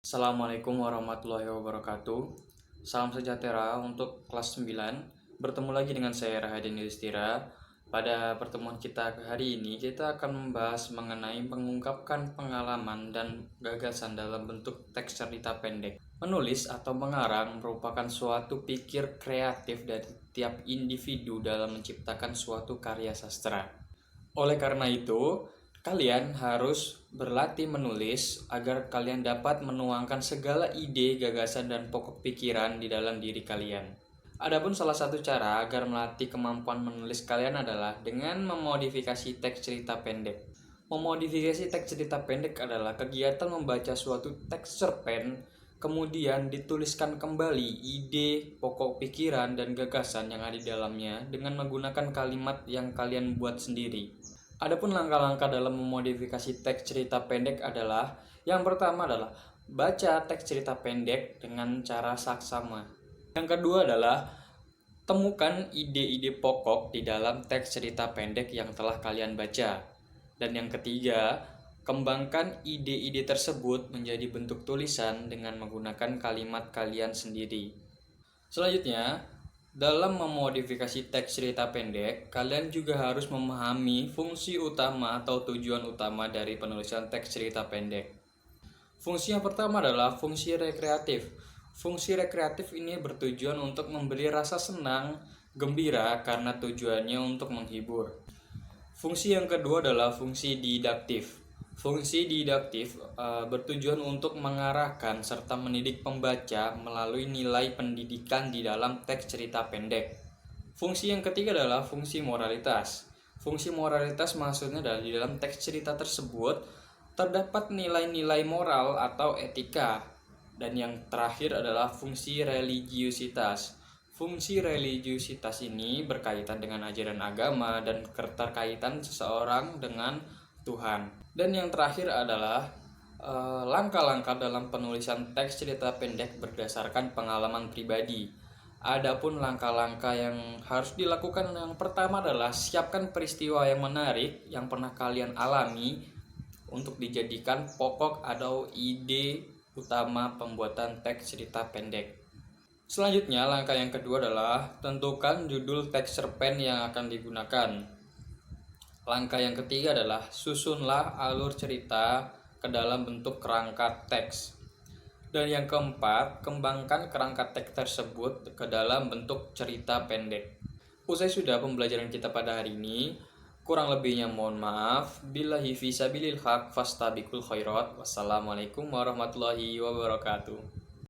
Assalamualaikum warahmatullahi wabarakatuh. Salam sejahtera untuk kelas 9. Bertemu lagi dengan saya Rahadin Yudhistira. Pada pertemuan kita hari ini kita akan membahas mengenai mengungkapkan pengalaman dan gagasan dalam bentuk teks cerita pendek. Menulis atau mengarang merupakan suatu pikir kreatif dari tiap individu dalam menciptakan suatu karya sastra. Oleh karena itu, kalian harus berlatih menulis agar kalian dapat menuangkan segala ide, gagasan, dan pokok pikiran di dalam diri kalian. Adapun salah satu cara agar melatih kemampuan menulis kalian adalah dengan memodifikasi teks cerita pendek. Memodifikasi teks cerita pendek adalah kegiatan membaca suatu teks cerpen, kemudian dituliskan kembali ide, pokok pikiran, dan gagasan yang ada di dalamnya dengan menggunakan kalimat yang kalian buat sendiri. Adapun langkah-langkah dalam memodifikasi teks cerita pendek adalah yang pertama adalah baca teks cerita pendek dengan cara saksama. Yang kedua adalah temukan ide-ide pokok di dalam teks cerita pendek yang telah kalian baca. Dan yang ketiga, kembangkan ide-ide tersebut menjadi bentuk tulisan dengan menggunakan kalimat kalian sendiri. Selanjutnya, dalam memodifikasi teks cerita pendek, kalian juga harus memahami fungsi utama atau tujuan utama dari penulisan teks cerita pendek. Fungsi yang pertama adalah fungsi rekreatif. Fungsi rekreatif ini bertujuan untuk memberi rasa senang, gembira karena tujuannya untuk menghibur. Fungsi yang kedua adalah fungsi didaktif. Fungsi didaktif bertujuan untuk mengarahkan serta mendidik pembaca melalui nilai pendidikan di dalam teks cerita pendek. Fungsi yang ketiga adalah fungsi moralitas. Fungsi moralitas maksudnya adalah di dalam teks cerita tersebut terdapat nilai-nilai moral atau etika. Dan yang terakhir adalah fungsi religiusitas. Fungsi religiusitas ini berkaitan dengan ajaran agama dan keterkaitan seseorang dengan Tuhan. Dan yang terakhir adalah langkah-langkah dalam penulisan teks cerita pendek berdasarkan pengalaman pribadi. Adapun langkah-langkah yang harus dilakukan yang pertama adalah siapkan peristiwa yang menarik yang pernah kalian alami untuk dijadikan pokok atau ide utama pembuatan teks cerita pendek. Selanjutnya, langkah yang kedua adalah tentukan judul teks cerpen yang akan digunakan. Langkah yang ketiga adalah susunlah alur cerita ke dalam bentuk kerangka teks. Dan yang keempat, kembangkan kerangka teks tersebut ke dalam bentuk cerita pendek. Usai sudah pembelajaran kita pada hari ini, kurang lebihnya mohon maaf. Billahi fisabilil haq fastabiqul khairat. Wassalamualaikum warahmatullahi wabarakatuh.